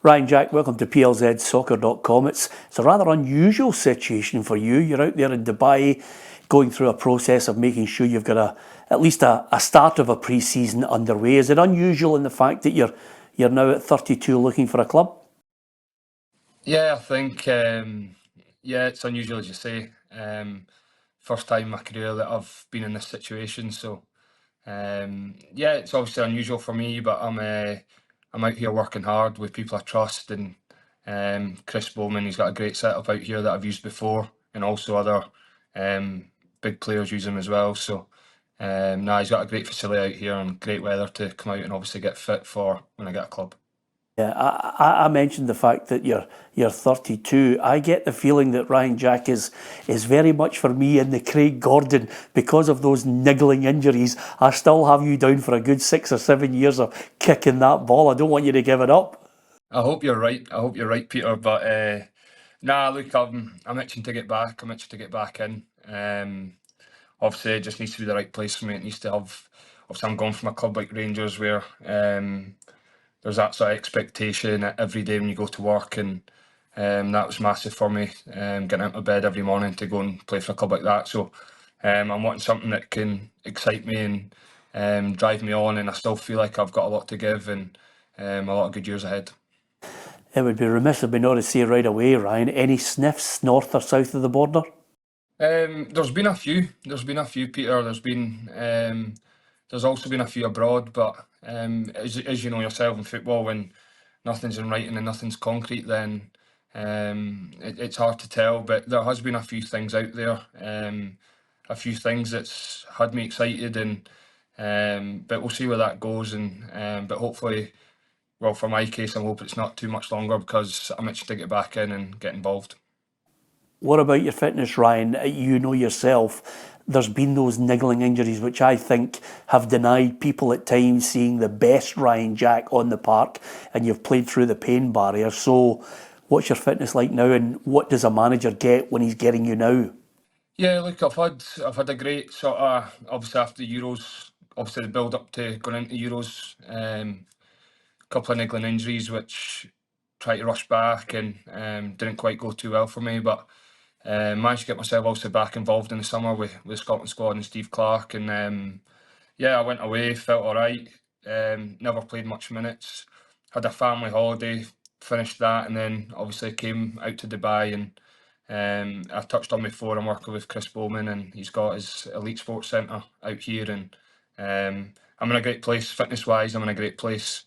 Ryan Jack, welcome to PLZ Soccer.com. It's a rather unusual situation for you. You're out there in Dubai going through a process of making sure you've got at least a start of a pre-season underway. Is it unusual in the fact that you're now at 32 looking for a club? Yeah, I think it's unusual as you say. First time in my career that I've been in this situation, so it's obviously unusual for me, but I'm out here working hard with people I trust, and Chris Bowman, he's got a great setup out here that I've used before, and also other big players use him as well. So he's got a great facility out here and great weather to come out and obviously get fit for when I get a club. Yeah, I mentioned the fact that you're 32. I get the feeling that Ryan Jack is very much for me in the Craig Gordon because of those niggling injuries. I still have you down for a good 6 or 7 years of kicking that ball. I don't want you to give it up. I hope you're right. I hope you're right, Peter. But look, I'm itching to get back. I'm itching to get back in. Obviously, it just needs to be the right place for me. It needs to have. Obviously, I'm going from a club like Rangers where there's that sort of expectation every day when you go to work, and that was massive for me. Getting out of bed every morning to go and play for a club like that. So I'm wanting something that can excite me and drive me on, and I still feel like I've got a lot to give and a lot of good years ahead. It would be remiss of me not to say right away, Ryan, any sniffs north or south of the border? There's been a few. There's been a few, Peter. There's also been a few abroad, but as you know yourself in football, when nothing's in writing and nothing's concrete, then it's hard to tell. But there has been a few things out there, a few things that's had me excited, and but we'll see where that goes. And but hopefully, well, for my case, I'm hoping it's not too much longer because I'm itching to get back in and get involved. What about your fitness, Ryan? You know yourself, there's been those niggling injuries which I think have denied people at times seeing the best Ryan Jack on the park, and you've played through the pain barrier. So what's your fitness like now, and what does a manager get when he's getting you now? Yeah, look, I've had a great sort of obviously after the Euros, obviously the build up to going into Euros, couple of niggling injuries which tried to rush back and didn't quite go too well for me, but managed to get myself also back involved in the summer with Scotland squad and Steve Clarke, and I went away, felt all right, never played much minutes, had a family holiday, finished that, and then obviously came out to Dubai. And I touched on before, I'm working with Chris Bowman, and he's got his elite sports centre out here, and I'm in a great place fitness wise. I'm in a great place.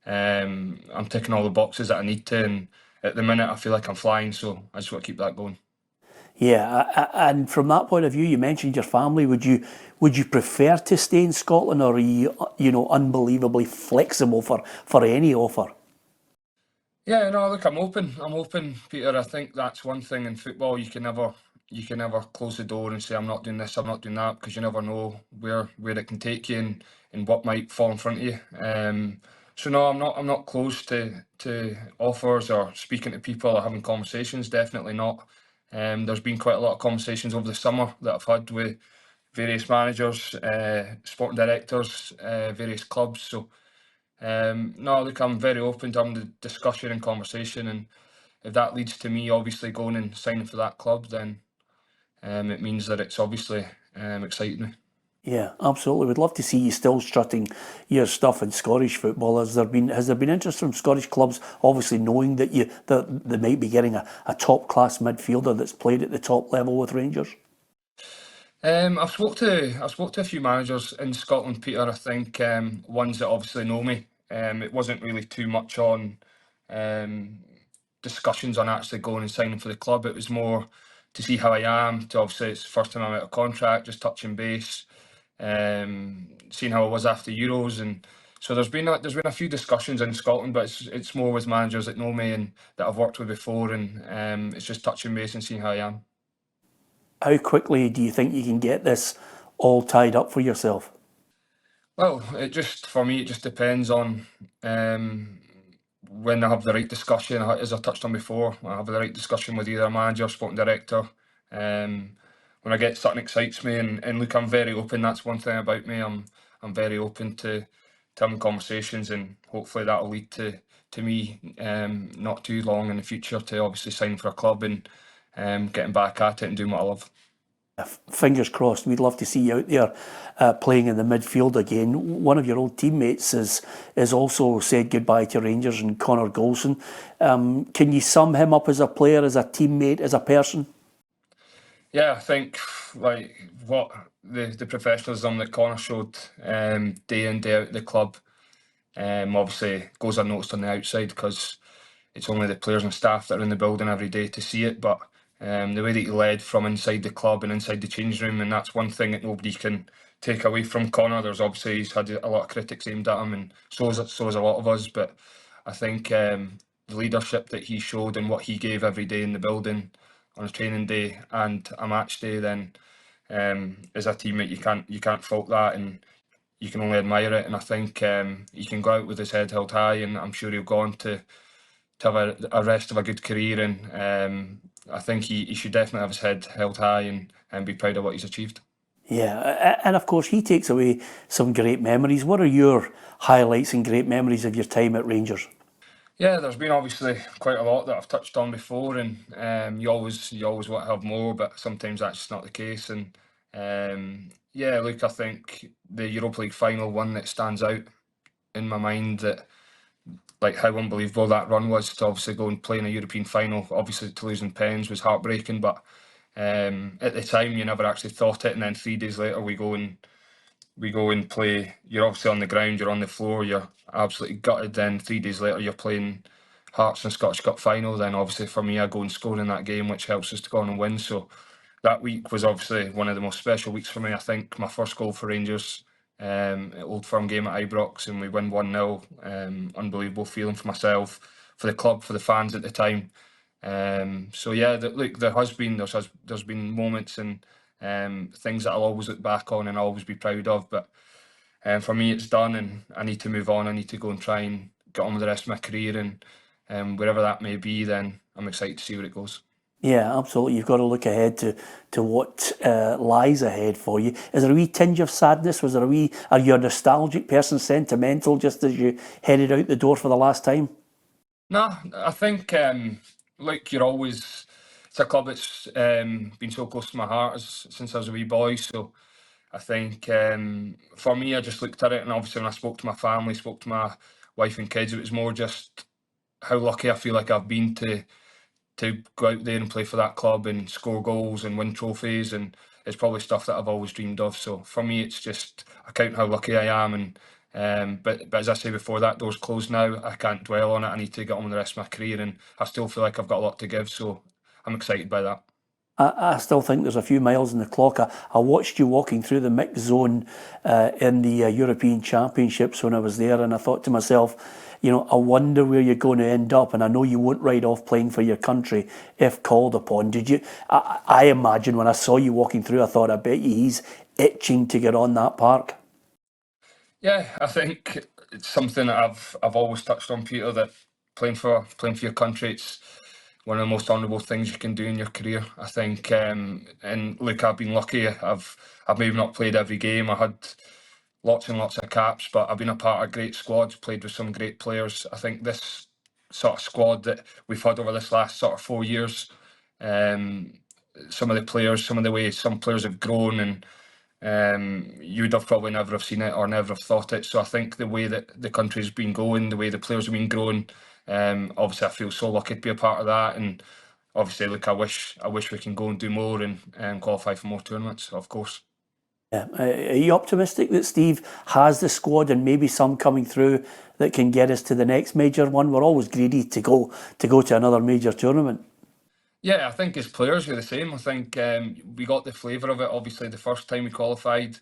I'm ticking all the boxes that I need to, and at the minute I feel like I'm flying, so I just want to keep that going. Yeah, and from that point of view, you mentioned your family. Would you prefer to stay in Scotland, or are you unbelievably flexible for any offer? Yeah, no, look, I'm open. I'm open, Peter. I think that's one thing in football. You can never close the door and say I'm not doing this, I'm not doing that, because you never know where it can take you and what might fall in front of you. So no, I'm not close to offers or speaking to people or having conversations. Definitely not. There's been quite a lot of conversations over the summer that I've had with various managers, sporting directors, various clubs. So no, look, I'm very open to having the discussion and conversation, and if that leads to me obviously going and signing for that club, then it means that it's obviously exciting me. Yeah, absolutely. We'd love to see you still strutting your stuff in Scottish football. Has there been interest from Scottish clubs, obviously knowing that they might be getting a top class midfielder that's played at the top level with Rangers? I've spoke to a few managers in Scotland, Peter. I think ones that obviously know me. It wasn't really too much on um, discussions on actually going and signing for the club. It was more to see how I am. To obviously, it's the first time I'm out of contract, just touching base, seeing how I was after Euros, and so there's been a few discussions in Scotland, but it's more with managers that know me and that I've worked with before, and it's just touching base and seeing how I am. How quickly do you think you can get this all tied up for yourself? Well, for me, it just depends on when I have the right discussion. As I touched on before, I have the right discussion with either a manager, sporting director. When I get something excites me, and look, I'm very open. That's one thing about me. I'm very open having conversations, and hopefully that'll lead to me not too long in the future to obviously sign for a club and getting back at it and doing what I love. Fingers crossed. We'd love to see you out there playing in the midfield again. One of your old teammates is also said goodbye to Rangers, and Connor Goldson. Can you sum him up as a player, as a teammate, as a person? Yeah, I think like what the professionalism that Connor showed day in, day out at the club obviously goes unnoticed on the outside because it's only the players and staff that are in the building every day to see it. But the way that he led from inside the club and inside the change room, and that's one thing that nobody can take away from Connor. There's obviously he's had a lot of critics aimed at him, and so has a lot of us. But I think the leadership that he showed and what he gave every day in the building on a training day and a match day, then as a teammate you can't fault that, and you can only admire it. And I think he can go out with his head held high, and I'm sure he'll go on to have a rest of a good career. And I think he should definitely have his head held high and be proud of what he's achieved. Yeah, and of course he takes away some great memories. What are your highlights and great memories of your time at Rangers? Yeah, there's been obviously quite a lot that I've touched on before, and you always want to have more, but sometimes that's just not the case. And yeah, look, I think the Europa League final one that stands out in my mind, that like how unbelievable that run was to obviously go and play in a European final. Obviously to lose in pens was heartbreaking, but at the time you never actually thought it. And then 3 days later we go and play. You're obviously on the ground, you're on the floor, you're absolutely gutted. Then 3 days later you're playing Hearts and Scottish Cup final. Then obviously for me I go and score in that game, which helps us to go on and win. So that week was obviously one of the most special weeks for me. I think my first goal for Rangers, Old Firm game at Ibrox, and we win 1-0. Unbelievable feeling for myself, for the club, for the fans at the time. So yeah, look, there's been moments and things that I'll always look back on and I'll always be proud of. But for me, it's done, and I need to move on. I need to go and try and get on with the rest of my career, and wherever that may be, then I'm excited to see where it goes. Yeah, absolutely. You've got to look ahead to what lies ahead for you. Is there a wee tinge of sadness? Are you a nostalgic person, sentimental, just as you headed out the door for the last time? No, I think like you're always. It's a club that's been so close to my heart since I was a wee boy. So I think for me, I just looked at it, and obviously when I spoke to my family, spoke to my wife and kids, it was more just how lucky I feel like I've been to go out there and play for that club and score goals and win trophies, and it's probably stuff that I've always dreamed of. So for me, it's just I count how lucky I am, and but as I say before, that door's closed now. I can't dwell on it. I need to get on with the rest of my career, and I still feel like I've got a lot to give. So I'm excited by that. I still think there's a few miles in the clock. I watched you walking through the mixed zone in the European Championships when I was there, and I thought to myself, I wonder where you're going to end up. And I know you won't ride off playing for your country if called upon. Did you? I imagine when I saw you walking through, I thought, I bet you he's itching to get on that park. Yeah, I think it's something that I've always touched on, Peter. That playing for your country, it's one of the most honourable things you can do in your career. I think, and look, I've been lucky. I've maybe not played every game. I had lots and lots of caps, but I've been a part of great squads, played with some great players. I think this sort of squad that we've had over this last sort of 4 years, um, some of the players, some of the ways some players have grown, and you'd have probably never have seen it or never have thought it. So I think the way that the country's been going, the way the players have been growing, obviously I feel so lucky to be a part of that. And obviously, look, I wish we can go and do more and qualify for more tournaments, of course. Yeah. Are you optimistic that Steve has the squad and maybe some coming through that can get us to the next major one? We're always greedy to go to another major tournament. Yeah, I think as players we're the same. I think we got the flavour of it. Obviously, the first time we qualified,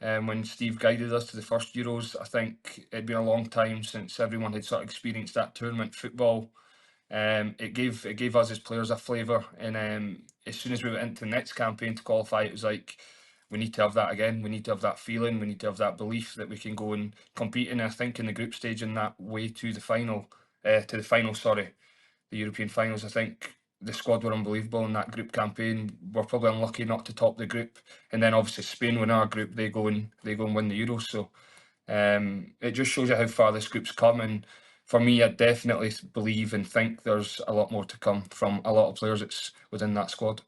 when Steve guided us to the first Euros, I think it'd been a long time since everyone had sort of experienced that tournament football. It gave us as players a flavour, and as soon as we went into the next campaign to qualify, it was like we need to have that again. We need to have that feeling. We need to have that belief that we can go and compete. And I think in the group stage, in that way to the final, sorry, the European finals. I think the squad were unbelievable in that group campaign. We're probably unlucky not to top the group, and then obviously Spain win our group. They go and win the Euros. So It just shows you how far this group's come, and for me, I definitely believe and think there's a lot more to come from a lot of players that's within that squad.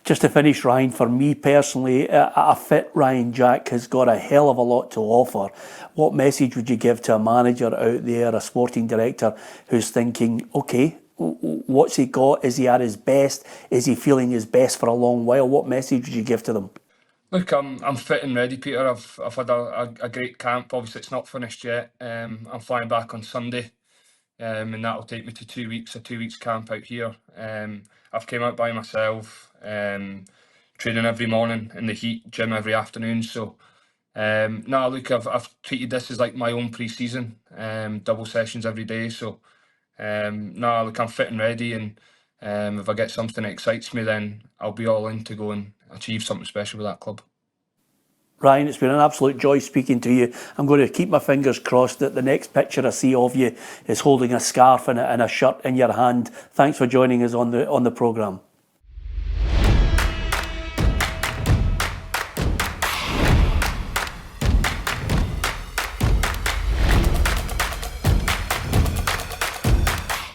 Just to finish, Ryan, for me personally, a fit Ryan Jack has got a hell of a lot to offer. What message would you give to a manager out there, a sporting director, who's thinking, okay, what's he got? Is he at his best? Is he feeling his best for a long while? What message would you give to them? Look, I'm fit and ready, Peter. I've had a great camp. Obviously, it's not finished yet. I'm flying back on Sunday, and that'll take me to 2 weeks, a 2 weeks camp out here. I've came out by myself, training every morning in the heat, gym every afternoon. So, no, look, I've treated this as like my own pre-season, double sessions every day. So, no, look, I'm fit and ready, and if I get something that excites me, then I'll be all in to go and achieve something special with that club. Ryan, it's been an absolute joy speaking to you. I'm going to keep my fingers crossed that the next picture I see of you is holding a scarf and a shirt in your hand. Thanks for joining us on the programme.